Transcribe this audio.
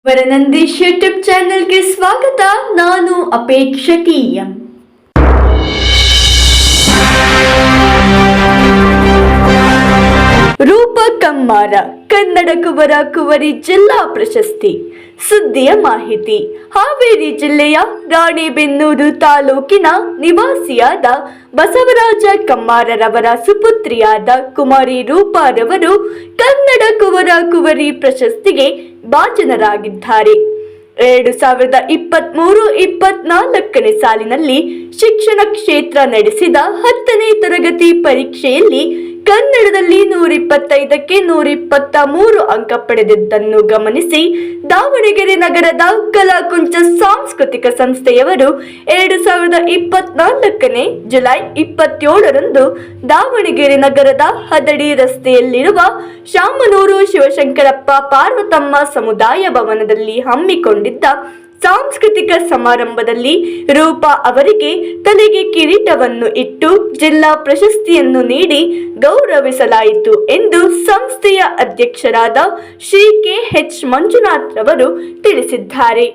ವರನಂದೀಶ್ YouTube ಚಾನೆಲ್ಗೆ ಸ್ವಾಗತ. ನಾನು ಅಪೇಕ್ಷಕಿ ಎಂ. ರೂಪ ಕಮ್ಮಾರ ಕನ್ನಡ ಕುವರ ಕುವರಿ ಜಿಲ್ಲಾ ಪ್ರಶಸ್ತಿ. ಸುದ್ದಿಯ ಮಾಹಿತಿ. ಹಾವೇರಿ ಜಿಲ್ಲೆಯ ರಾಣೆಬೆನ್ನೂರು ತಾಲೂಕಿನ ನಿವಾಸಿಯಾದ ಬಸವರಾಜ ಕಮ್ಮಾರರವರ ಸುಪುತ್ರಿಯಾದ ಕುಮಾರಿ ರೂಪಾರವರು ಕನ್ನಡ ಕುವರ ಕುವರಿ ಪ್ರಶಸ್ತಿಗೆ ಭಾಜನರಾಗಿದ್ದಾರೆ. 2023-24 ಸಾಲಿನಲ್ಲಿ ಶಿಕ್ಷಣ ಕ್ಷೇತ್ರ ನಡೆಸಿದ 10ನೇ ತರಗತಿ ಪರೀಕ್ಷೆಯಲ್ಲಿ ಕನ್ನಡದಲ್ಲಿ 125ಕ್ಕೆ 123 ಅಂಕ ಪಡೆದಿದ್ದನ್ನು ಗಮನಿಸಿ ದಾವಣಗೆರೆ ನಗರದ ಕಲಾಕುಂಚ ಸಾಂಸ್ಕೃತಿಕ ಸಂಸ್ಥೆಯವರು 2024 ಜುಲೈ 27ರಂದು ದಾವಣಗೆರೆ ನಗರದ ಹದಡಿ ರಸ್ತೆಯಲ್ಲಿರುವ ಶಾಮನೂರು ಶಿವಶಂಕರಪ್ಪ ಪಾರ್ವತಮ್ಮ ಸಮುದಾಯ ಭವನದಲ್ಲಿ ಹಮ್ಮಿಕೊಂಡಿದ್ದ ಸಾಂಸ್ಕೃತಿಕ ಸಮಾರಂಭದಲ್ಲಿ ರೂಪಾ ಅವರಿಗೆ ತಲೆಗೆ ಕಿರೀಟವನ್ನು ಇಟ್ಟು ಜಿಲ್ಲಾ ಪ್ರಶಸ್ತಿಯನ್ನು ನೀಡಿ ಗೌರವಿಸಲಾಯಿತು ಎಂದು ಸಂಸ್ಥೆಯ ಅಧ್ಯಕ್ಷರಾದ ಶ್ರೀ ಕೆ.ಎಚ್. ಮಂಜುನಾಥ್ ರವರು ತಿಳಿಸಿದ್ದಾರೆ.